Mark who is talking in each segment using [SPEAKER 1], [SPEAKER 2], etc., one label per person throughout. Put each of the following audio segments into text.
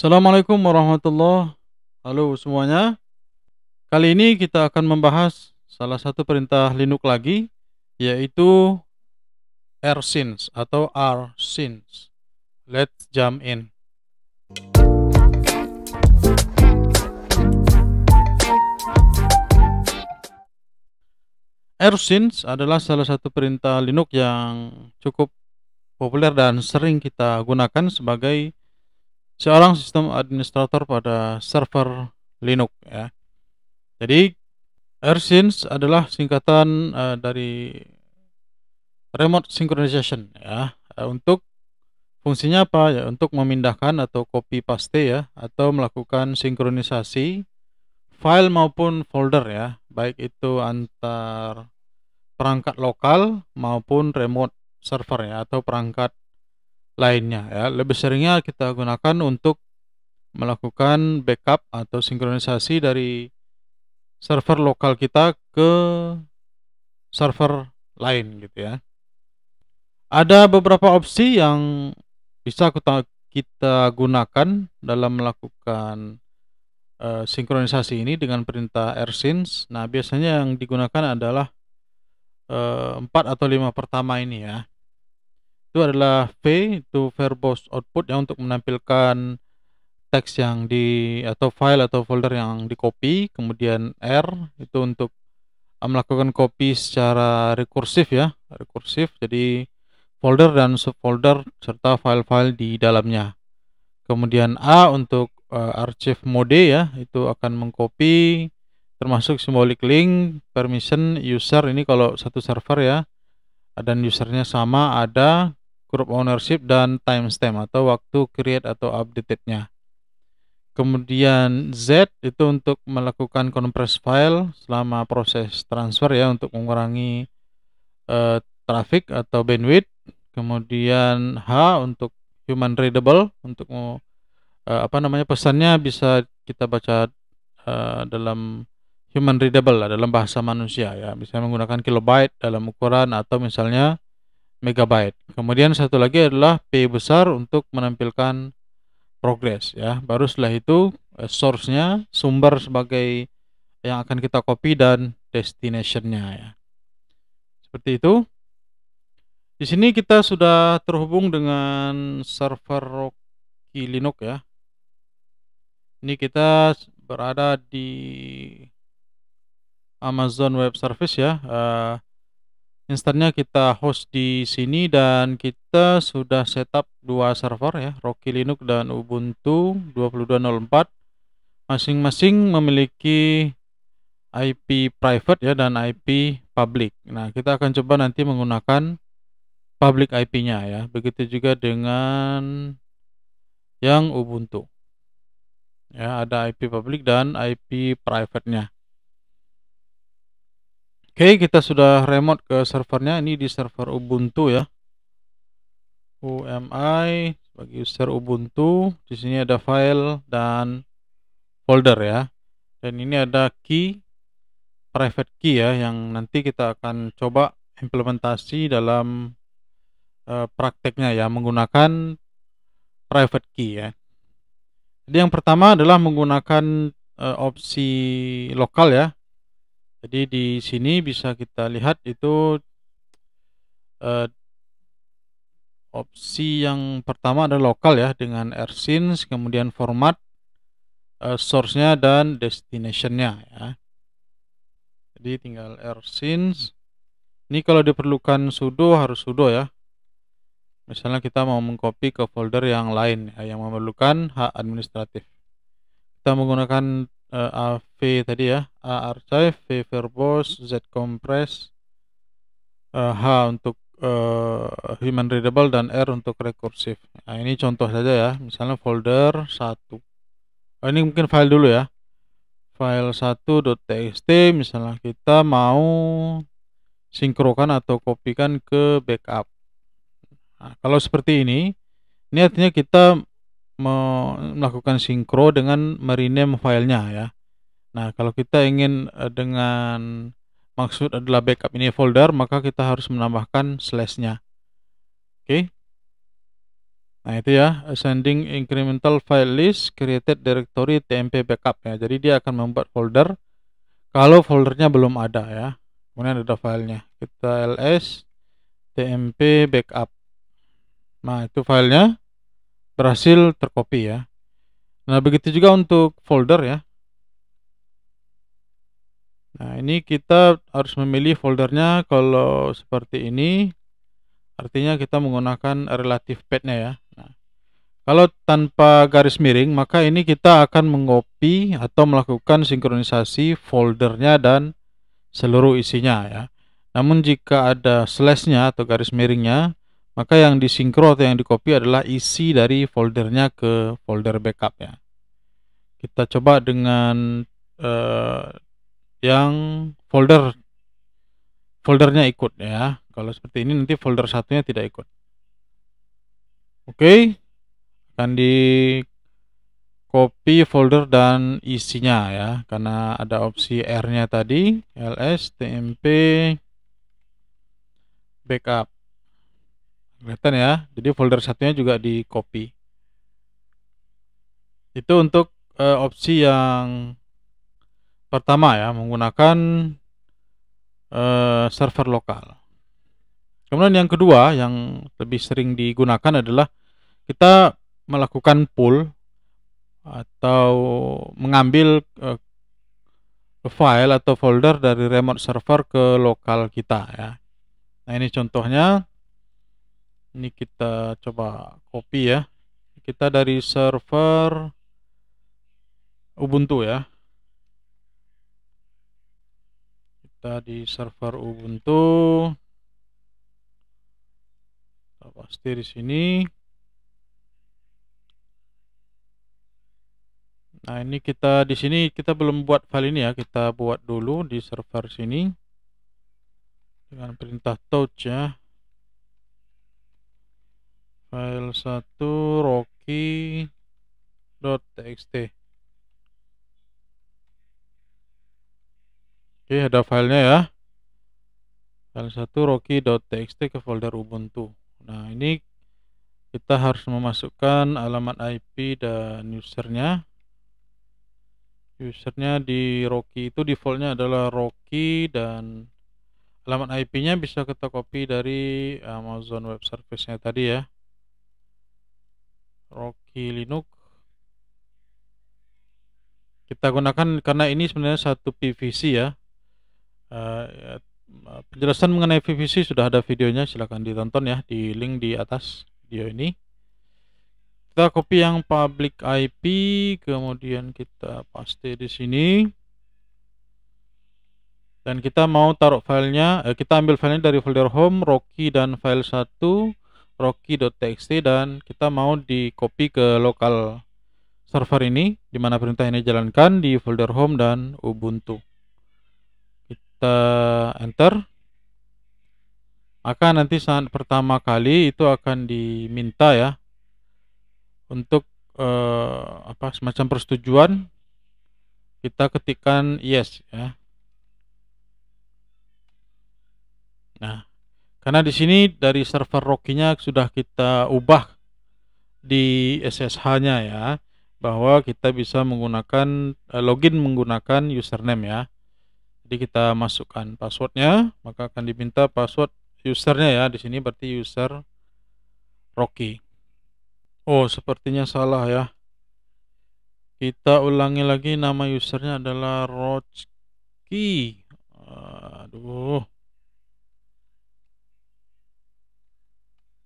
[SPEAKER 1] Assalamualaikum warahmatullahi. Halo semuanya. Kali ini kita akan membahas salah satu perintah Linux lagi, yaitu rsync atau rsync. Let's jump in. Rsync adalah salah satu perintah Linux yang cukup populer dan sering kita gunakan sebagai seorang sistem administrator pada server Linux ya. Jadi rsync adalah singkatan dari remote synchronization ya. Untuk fungsinya apa ya? Untuk memindahkan atau copy paste ya, atau melakukan sinkronisasi file maupun folder ya, baik itu antar perangkat lokal maupun remote server ya, atau perangkat lainnya ya. Lebih seringnya kita gunakan untuk melakukan backup atau sinkronisasi dari server lokal kita ke server lain gitu ya. Ada beberapa opsi yang bisa kita gunakan dalam melakukan sinkronisasi ini dengan perintah rsync. Nah, biasanya yang digunakan adalah 4 atau 5 pertama ini ya. Itu adalah V, itu verbose output yang untuk menampilkan teks yang atau file atau folder yang di copy. Kemudian R itu untuk melakukan copy secara rekursif ya, rekursif. Jadi folder dan subfolder serta file-file di dalamnya. Kemudian A untuk archive mode ya, itu akan mengcopy termasuk symbolic link, permission, user ini kalau satu server ya, dan usernya sama, ada group ownership dan timestamp atau waktu create atau updated-nya. Kemudian Z itu untuk melakukan compress file selama proses transfer ya, untuk mengurangi traffic atau bandwidth. Kemudian H untuk human readable, untuk pesannya bisa kita baca dalam human readable lah, dalam bahasa manusia ya, bisa menggunakan kilobyte dalam ukuran atau misalnya megabyte. Kemudian satu lagi adalah P besar untuk menampilkan progress ya. Baru setelah itu source-nya, sumber sebagai yang akan kita copy, dan destination-nya ya. Seperti itu. Di sini kita sudah terhubung dengan server Rocky Linux ya. Ini kita berada di Amazon Web Service ya. Instannya kita host di sini dan kita sudah setup dua server ya, Rocky Linux dan Ubuntu 22.04. Masing-masing memiliki IP private ya dan IP public. Nah, kita akan coba nanti menggunakan public IP-nya ya. Begitu juga dengan yang Ubuntu. Ya, ada IP public dan IP private-nya. Oke, kita sudah remote ke servernya. Ini di server Ubuntu ya. UMI sebagai user Ubuntu. Di sini ada file dan folder ya. Dan ini ada key, private key ya, yang nanti kita akan coba implementasi dalam prakteknya ya, menggunakan private key ya. Jadi yang pertama adalah menggunakan opsi lokal ya. Jadi di sini bisa kita lihat itu opsi yang pertama adalah lokal ya, dengan rsync, kemudian format, source-nya dan destination-nya ya. Jadi tinggal rsync. Ini kalau diperlukan sudo harus sudo ya. Misalnya kita mau mengcopy ke folder yang lain ya, yang memerlukan hak administratif. Kita menggunakan AV tadi ya, A archive, V verbose, Z compress, H untuk human readable, dan R untuk recursive. Nah, ini contoh saja ya, misalnya folder 1. Ini mungkin file dulu ya. File 1.txt misalnya kita mau sinkronkan atau kopikan ke backup. Nah, kalau seperti ini artinya kita melakukan sinkro dengan merename filenya ya. Nah, kalau kita ingin dengan maksud adalah backup ini folder, maka kita harus menambahkan slash-nya. Oke. Nah, itu ya, ascending incremental file list created directory tmp backup ya. Jadi dia akan membuat folder kalau foldernya belum ada ya. Kemudian ada filenya. Kita ls tmp backup. Nah, itu filenya berhasil tercopy ya. Nah, begitu juga untuk folder ya. Nah, ini kita harus memilih foldernya. Kalau seperti ini, artinya kita menggunakan relative path-nya ya. Nah, kalau tanpa garis miring, maka ini kita akan mengcopy atau melakukan sinkronisasi foldernya dan seluruh isinya ya. Namun jika ada slash-nya atau garis miringnya, maka yang disinkro atau yang di-copy adalah isi dari foldernya ke folder backup ya. Kita coba dengan yang foldernya ikut ya. Kalau seperti ini nanti folder satunya tidak ikut. Oke, akan di copy folder dan isinya ya, karena ada opsi R-nya tadi, ls tmp backup. Kelihatan ya, jadi folder satunya juga di copy. Itu untuk opsi yang pertama ya, menggunakan server lokal. Kemudian yang kedua yang lebih sering digunakan adalah kita melakukan pull atau mengambil file atau folder dari remote server ke lokal kita ya. Nah, ini contohnya. Ini kita coba copy ya. Kita dari server Ubuntu ya. Kita di server Ubuntu. Kita pasti di sini. Nah, ini kita di sini kita belum buat file ini ya. Kita buat dulu di server sini dengan perintah touch ya. File 1 rocky.txt. Oke, ada filenya ya. File 1 rocky.txt ke folder Ubuntu. Nah, ini kita harus memasukkan alamat IP dan usernya. Usernya di Rocky itu defaultnya adalah Rocky, dan alamat IP-nya bisa kita copy dari Amazon Web Service-nya tadi ya. Rocky Linux. Kita gunakan karena ini sebenarnya satu PVC ya. Penjelasan mengenai PVC sudah ada videonya, silahkan ditonton ya di link di atas video ini. Kita copy yang public IP, kemudian kita paste di sini. Dan kita mau taruh filenya, kita ambil filenya dari folder home, Rocky, dan file 1, rocky.txt, dan kita mau di copy ke lokal server ini, di mana perintah ini jalankan di folder home dan Ubuntu. Kita enter. Maka nanti saat pertama kali itu akan diminta ya untuk semacam persetujuan. Kita ketikkan yes ya. Nah, karena di sini dari server Rocky-nya sudah kita ubah di SSH-nya ya, bahwa kita bisa menggunakan login menggunakan username ya. Jadi kita masukkan passwordnya, maka akan diminta password usernya ya. Di sini berarti user Rocky. Oh, sepertinya salah ya. Kita ulangi lagi, nama usernya adalah Rocky. Aduh,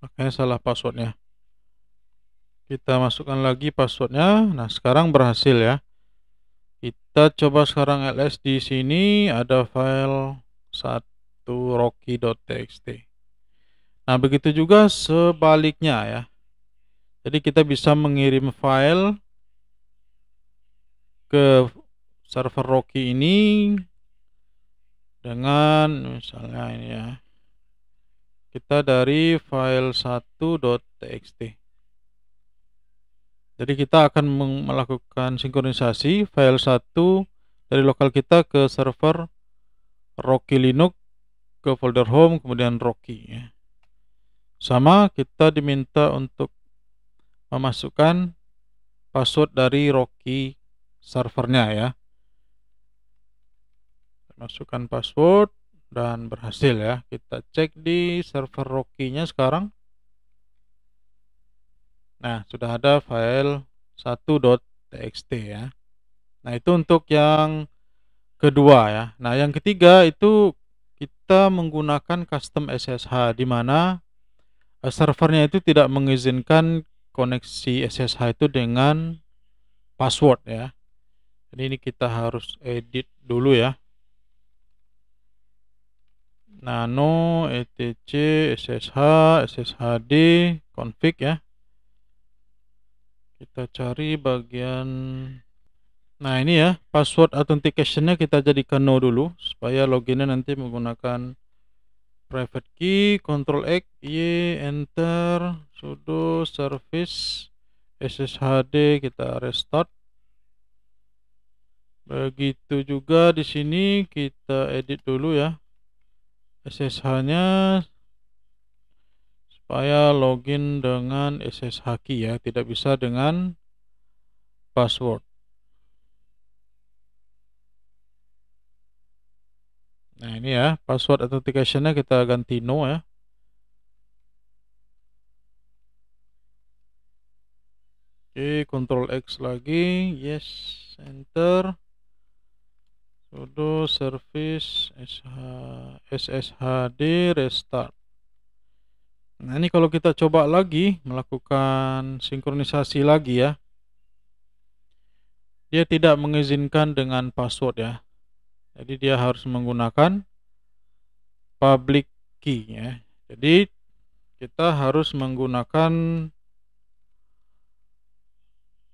[SPEAKER 1] makanya salah passwordnya. Kita masukkan lagi passwordnya. Nah, sekarang berhasil ya. Kita coba sekarang ls di sini, ada file 1 rocky.txt. Nah, begitu juga sebaliknya ya. Jadi kita bisa mengirim file ke server Rocky ini dengan misalnya ini ya. Kita dari file 1.txt. Jadi kita akan melakukan sinkronisasi file 1 dari lokal kita ke server Rocky Linux, ke folder home, kemudian Rocky ya. Sama, kita diminta untuk memasukkan password dari Rocky servernya ya. Masukkan password dan berhasil ya. Kita cek di server Rocky-nya sekarang. Nah, sudah ada file 1.txt ya. Nah, itu untuk yang kedua ya. Nah, yang ketiga itu kita menggunakan custom SSH di mana servernya itu tidak mengizinkan koneksi SSH itu dengan password ya. Jadi ini kita harus edit dulu ya. Nano etc ssh sshd config ya. Kita cari bagian, nah ini ya, password authentication-nya kita jadikan no dulu supaya loginnya nanti menggunakan private key. Ctrl X Y enter sudo service sshd, kita restart. Begitu juga di sini kita edit dulu ya SSH-nya supaya login dengan SSH key ya, tidak bisa dengan password. Nah ini ya, password authentication-nya kita ganti no ya. Oke, Ctrl X lagi, yes, enter. Sudo service sshd restart. Nah ini kalau kita coba lagi melakukan sinkronisasi lagi ya, dia tidak mengizinkan dengan password ya. Jadi dia harus menggunakan public key ya. Jadi kita harus menggunakan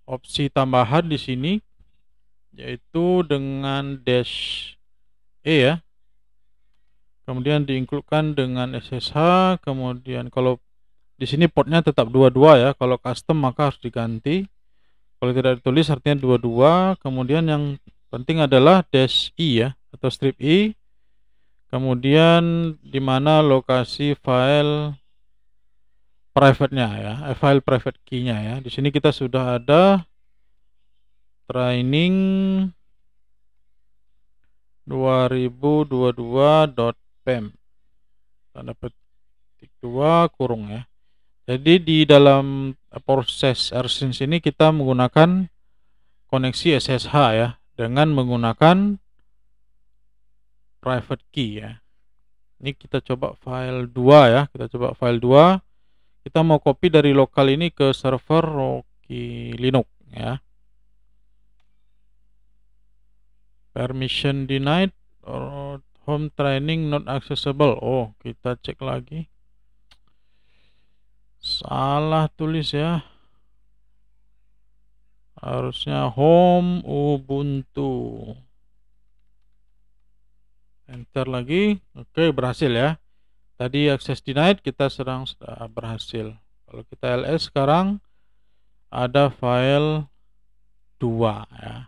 [SPEAKER 1] opsi tambahan di sini, yaitu dengan dash e ya. Kemudian diincludekan dengan SSH. Kemudian kalau di sini portnya tetap 22 ya. Kalau custom maka harus diganti. Kalau tidak ditulis artinya 22. Kemudian yang penting adalah dash i ya, atau strip i. Kemudian di mana lokasi file private-nya ya, file private key-nya ya. Di sini kita sudah ada training 2022.pem tanda petik 2 kurung ya. Jadi di dalam proses rsync ini kita menggunakan koneksi SSH ya, dengan menggunakan private key ya. Ini kita coba file 2 ya, kita coba file 2. Kita mau copy dari lokal ini ke server Rocky Linux ya. Permission denied or home training not accessible. Oh, kita cek lagi. Salah tulis ya. Harusnya home Ubuntu. Enter lagi. Oke, berhasil ya. Tadi access denied, kita sudah berhasil. Kalau kita ls sekarang ada file 2 ya.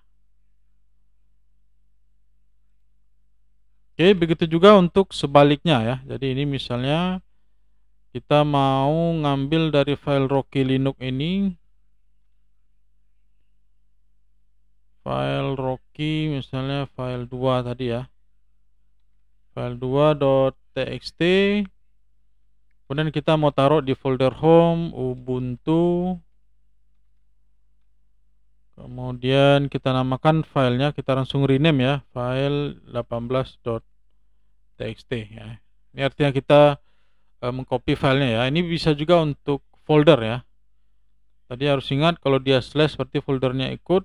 [SPEAKER 1] Oke, begitu juga untuk sebaliknya ya. Jadi ini misalnya kita mau ngambil dari file Rocky Linux ini, file Rocky misalnya file 2 tadi ya, file 2.txt. Kemudian kita mau taruh di folder home Ubuntu. Kemudian kita namakan filenya, kita langsung rename ya, file 18.txt ya. Ini artinya kita mengcopy filenya ya. Ini bisa juga untuk folder ya. Tadi harus ingat kalau dia slash berarti foldernya ikut,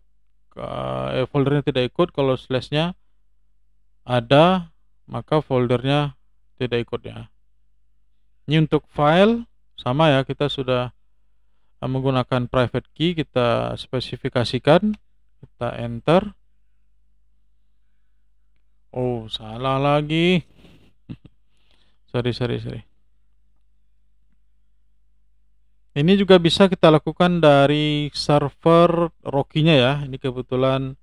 [SPEAKER 1] foldernya tidak ikut. Kalau slashnya ada maka foldernya tidak ikut ya. Ini untuk file sama ya, kita sudah menggunakan private key, kita spesifikasikan, kita enter. Oh, salah lagi. sorry. Ini juga bisa kita lakukan dari server Rocky-nya ya. Ini kebetulan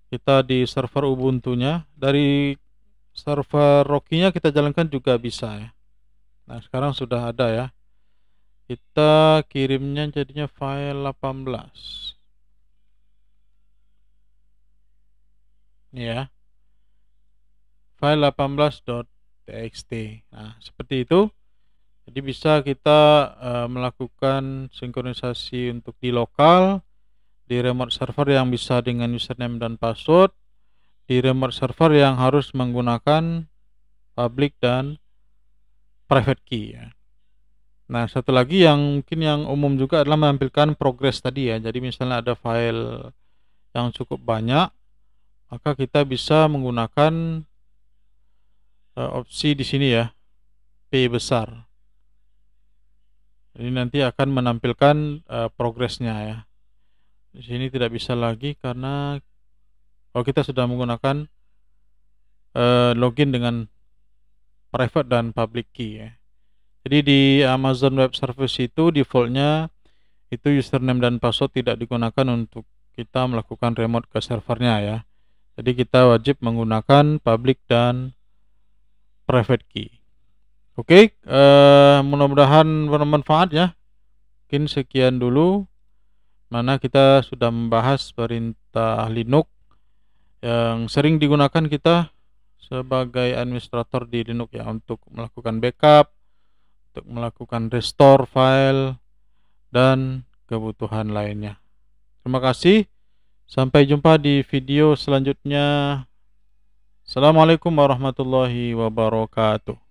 [SPEAKER 1] kita di server Ubuntu-nya. Dari server Rocky-nya kita jalankan juga bisa ya. Nah, sekarang sudah ada ya. kita kirimnya jadinya file 18. Ini ya, file 18.txt. Nah, seperti itu. Jadi bisa kita melakukan sinkronisasi untuk di lokal, di remote server yang bisa dengan username dan password, di remote server yang harus menggunakan public dan private key ya. Nah, satu lagi yang mungkin yang umum juga adalah menampilkan progress tadi ya. Jadi misalnya ada file yang cukup banyak, maka kita bisa menggunakan opsi di sini ya, P besar. Ini nanti akan menampilkan progresnya ya. Di sini tidak bisa lagi karena kalau kita sudah menggunakan login dengan private dan public key ya. Jadi di Amazon Web Service itu defaultnya itu username dan password tidak digunakan untuk kita melakukan remote ke servernya ya. Jadi kita wajib menggunakan public dan private key. Oke, mudah-mudahan bermanfaat ya. Mungkin sekian dulu, mana kita sudah membahas perintah Linux yang sering digunakan kita sebagai administrator di Linux ya, untuk melakukan backup, untuk melakukan restore file, dan kebutuhan lainnya. Terima kasih. Sampai jumpa di video selanjutnya. Assalamualaikum warahmatullahi wabarakatuh.